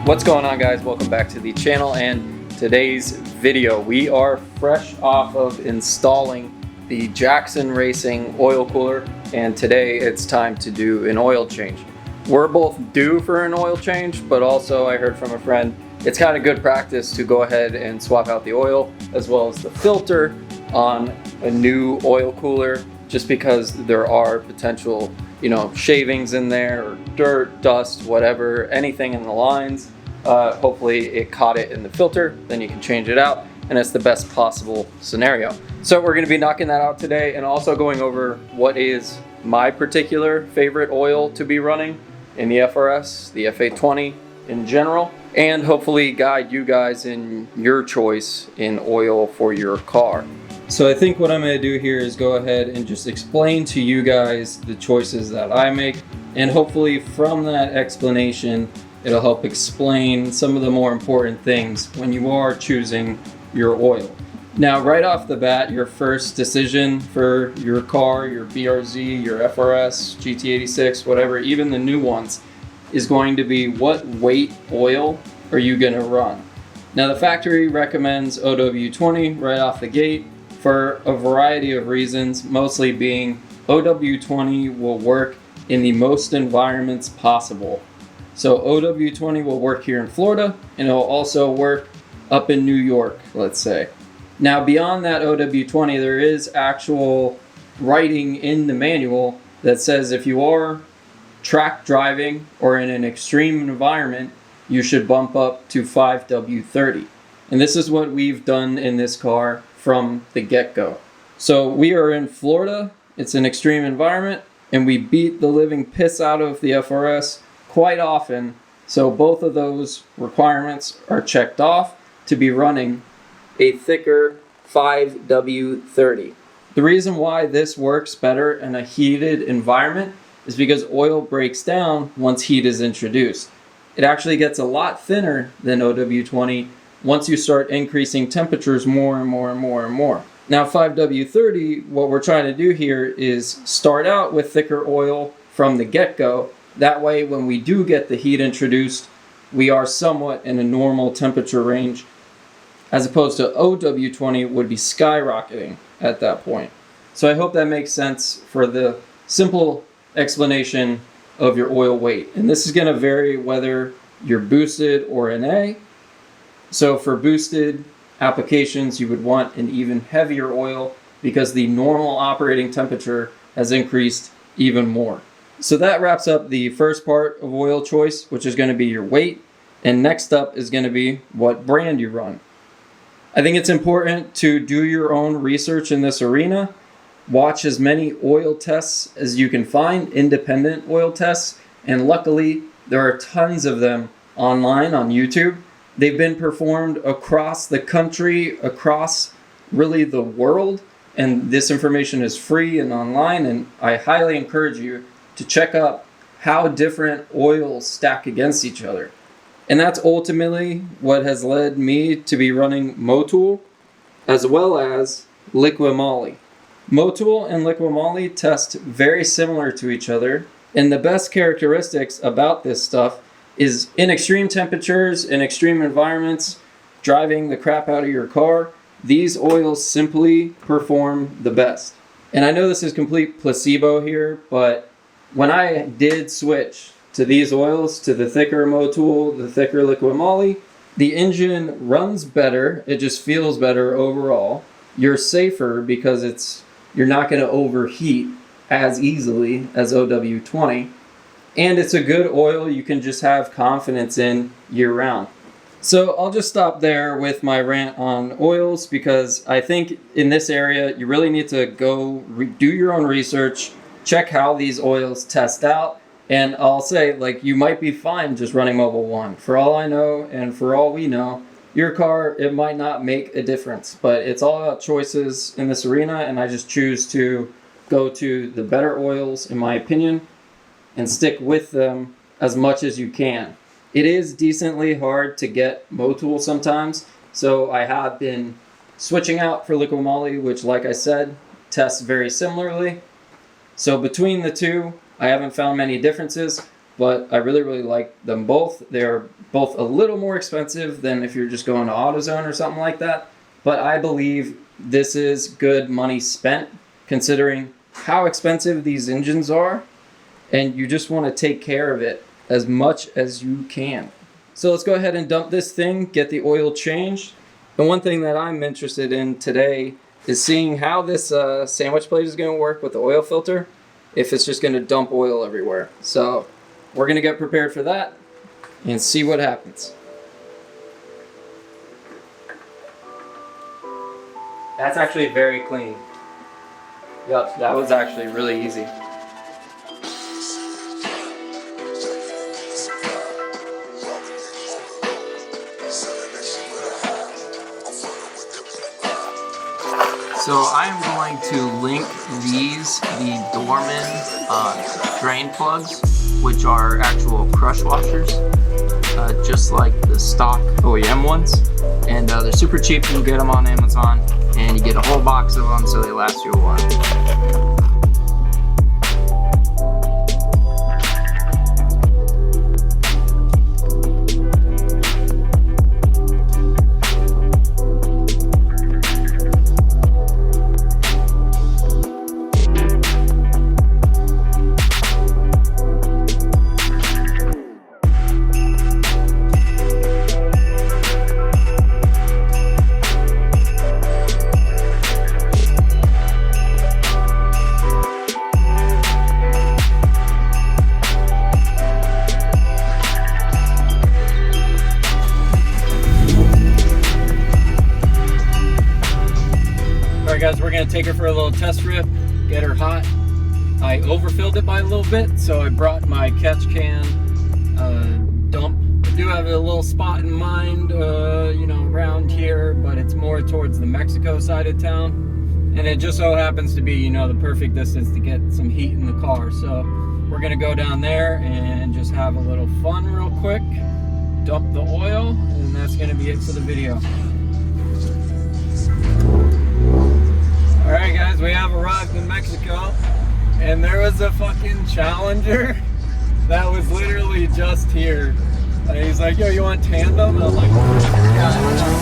What's going on, guys? Welcome back to the channel, and today's video we are fresh off of installing the Jackson Racing oil cooler, and today it's time to do an oil change. We're both due for an oil change, but also I heard from a friend it's kind of good practice to go ahead and swap out the oil as well as the filter on a new oil cooler, just because there are potential shavings in there, or dirt, dust, whatever, anything in the lines. Hopefully it caught it in the filter, then you can change it out, and it's the best possible scenario. So we're going to be knocking that out today, and also going over what is my particular favorite oil to be running in the FRS, the F820 in general, and hopefully guide you guys in your choice in oil for your car. So I think what I'm going to do here is go ahead and just explain to you guys the choices that I make, and hopefully from that explanation it'll help explain some of the more important things when you are choosing your oil. Now, right off the bat, your first decision for your car, your BRZ, your FRS, GT86, whatever, even the new ones, is going to be what weight oil are you going to run. Now, the factory recommends OW20 right off the gate for a variety of reasons, mostly being OW20 will work in the most environments possible. So OW20 will work here in Florida, and it'll also work up in New York, let's say. Now, beyond that OW20, there is actual writing in the manual that says if you are track driving or in an extreme environment, you should bump up to 5W30. And this is what we've done in this car from the get-go. So we are in Florida, it's an extreme environment, and we beat the living piss out of the FRS quite often, so both of those requirements are checked off to be running a thicker 5W30. The reason why this works better in a heated environment is because oil breaks down once heat is introduced. It actually gets a lot thinner than OW20 once you start increasing temperatures more and more and more and more. Now, 5W30, what we're trying to do here is start out with thicker oil from the get-go. That way, when we do get the heat introduced, we are somewhat in a normal temperature range, as opposed to OW20 would be skyrocketing at that point. So I hope that makes sense for the simple explanation of your oil weight. And this is going to vary whether you're boosted or NA. So for boosted applications, you would want an even heavier oil because the normal operating temperature has increased even more. So that wraps up the first part of oil choice, which is going to be your weight. And next up is going to be what brand you run. I think it's important to do your own research in this arena. Watch as many oil tests as you can find, independent oil tests. And luckily, there are tons of them online on YouTube. They've been performed across the country, across really the world. And this information is free and online. And I highly encourage you to check up how different oils stack against each other. And that's ultimately what has led me to be running Motul as well as Liqui Moly. Motul and Liqui Moly test very similar to each other, and the best characteristics about this stuff is in extreme temperatures, in extreme environments, driving the crap out of your car, these oils simply perform the best. And I know this is complete placebo here, but when I did switch to these oils, to the thicker Motul, the thicker Liqui Moly, the engine runs better. It just feels better overall. You're safer because you're not going to overheat as easily as OW20. And it's a good oil you can just have confidence in year round. So I'll just stop there with my rant on oils, because I think in this area you really need to go do your own research, check how these oils test out, and I'll say, you might be fine just running Mobil 1. For all I know, and for all we know, your car, it might not make a difference, but it's all about choices in this arena, and I just choose to go to the better oils, in my opinion, and stick with them as much as you can. It is decently hard to get Motul sometimes, so I have been switching out for Liqui Moly, which, like I said, tests very similarly. So between the two, I haven't found many differences. but I really like them both. They're both a little more expensive than if you're just going to AutoZone or something like that, but I believe this is good money spent considering how expensive these engines are, and you just want to take care of it as much as you can. So let's go ahead and dump this thing, get the oil changed. And one thing that I'm interested in today is seeing how this sandwich plate is going to work with the oil filter, if it's just going to dump oil everywhere. So we're going to get prepared for that and see what happens. That's actually very clean. Yep, that was actually really easy. So I am going to link these, the Dorman drain plugs, which are actual crush washers, just like the stock OEM ones. And they're super cheap. You can get them on Amazon, and you get a whole box of them, so they last you a while. Guys, we're gonna take her for a little test rip, get her hot. I overfilled it by a little bit, so I brought my catch can dump. I do have a little spot in mind, you know, around here, but it's more towards the Mexico side of town, and it just so happens to be, you know, the perfect distance to get some heat in the car. So we're gonna go down there and just have a little fun real quick, dump the oil, and that's gonna be it for the video. Alright guys, we have arrived in Mexico, and there was a fucking Challenger that was literally just here. And he's like, yo, you want tandem? And I'm like, yeah, I don't know.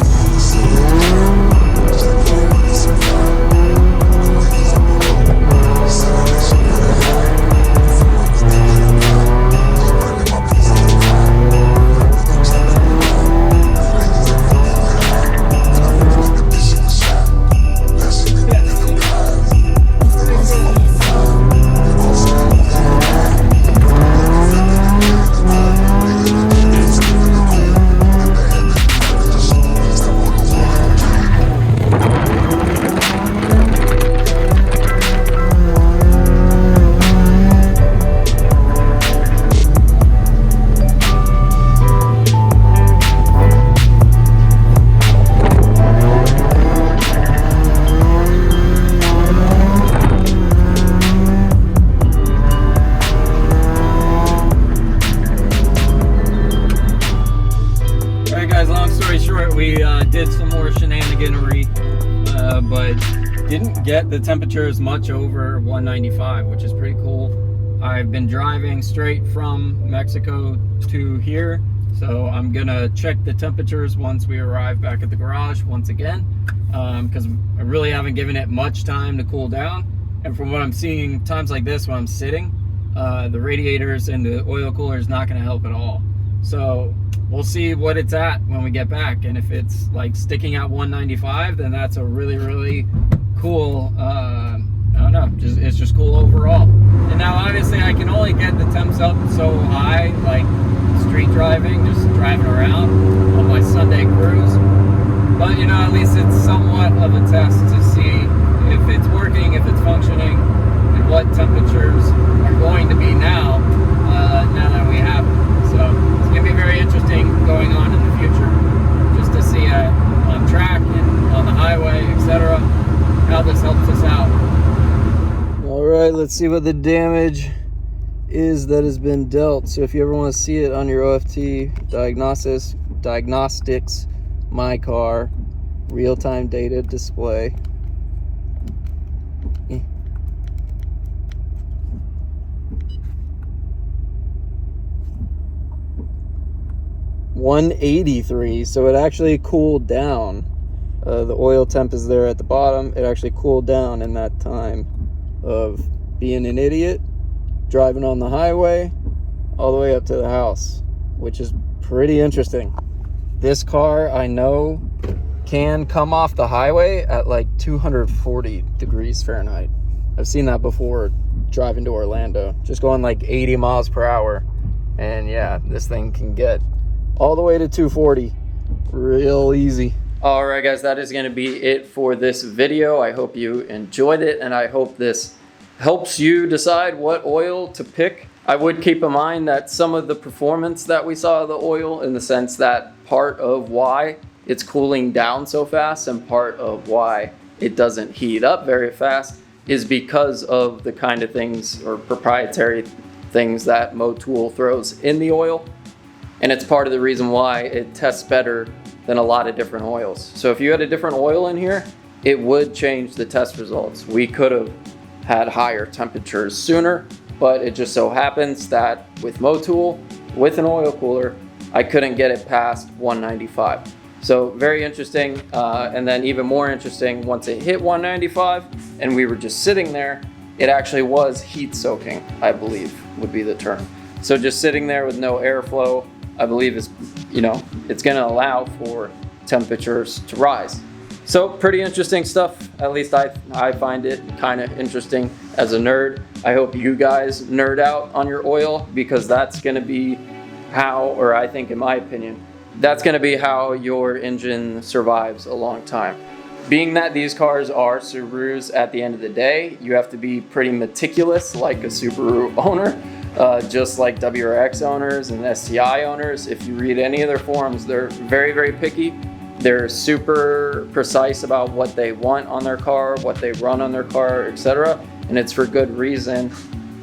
We did some more shenaniganery, but didn't get the temperatures much over 195, which is pretty cool. I've been driving straight from Mexico to here, so I'm gonna check the temperatures once we arrive back at the garage once again, because I really haven't given it much time to cool down. And from what I'm seeing, times like this when I'm sitting, the radiators and the oil cooler is not gonna help at all. So we'll see what it's at when we get back, and if it's like sticking at 195, then that's a really cool, I don't know, it's just cool overall. And now obviously I can only get the temps up so high, like street driving, just driving around on my Sunday cruise. But you know, at least it's somewhat of a test to see if it's working, if it's functioning, and what temperatures are going to be now that we have it. So it's going to be very interesting going on in the future, just to see on track and on the highway, etc., how this helps us out. Alright, let's see what the damage is that has been dealt. So if you ever want to see it on your OFT diagnostics, my car, real-time data display. 183, so it actually cooled down. The oil temp is there at the bottom. It actually cooled down in that time of being an idiot, driving on the highway all the way up to the house, which is pretty interesting. This car, I know, can come off the highway at like 240 degrees Fahrenheit. I've seen that before driving to Orlando, just going like 80 miles per hour. And yeah, this thing can get all the way to 240 real easy. All right, guys, that is going to be it for this video. I hope you enjoyed it, and I hope this helps you decide what oil to pick. I would keep in mind that some of the performance that we saw of the oil, in the sense that part of why it's cooling down so fast and part of why it doesn't heat up very fast, is because of the kind of things or proprietary things that Motul throws in the oil. And it's part of the reason why it tests better than a lot of different oils. So if you had a different oil in here, it would change the test results. We could have had higher temperatures sooner, but it just so happens that with Motul, with an oil cooler, I couldn't get it past 195. So very interesting, and then even more interesting, once it hit 195 and we were just sitting there, it actually was heat soaking, I believe would be the term. So just sitting there with no airflow, I believe is, it's gonna allow for temperatures to rise. So pretty interesting stuff. At least I find it kind of interesting as a nerd. I hope you guys nerd out on your oil, because that's gonna be how, or I think in my opinion, that's gonna be how your engine survives a long time. Being that these cars are Subarus at the end of the day, you have to be pretty meticulous like a Subaru owner. Just like WRX owners and STI owners. If you read any of their forums, they're very, very picky. They're super precise about what they want on their car, what they run on their car, etc. And it's for good reason.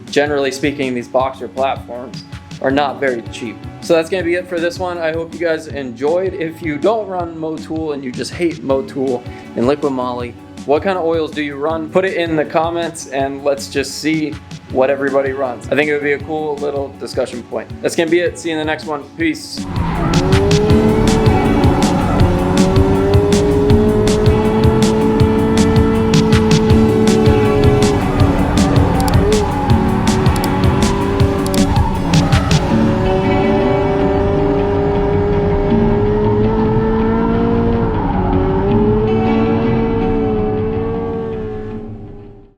Generally speaking, these boxer platforms are not very cheap. So that's gonna be it for this one. I hope you guys enjoyed. If you don't run Motul and you just hate Motul and Liquid Moly, what kind of oils do you run? Put it in the comments and let's just see what everybody runs. I think it would be a cool little discussion point. That's gonna be it. See you in the next one. Peace.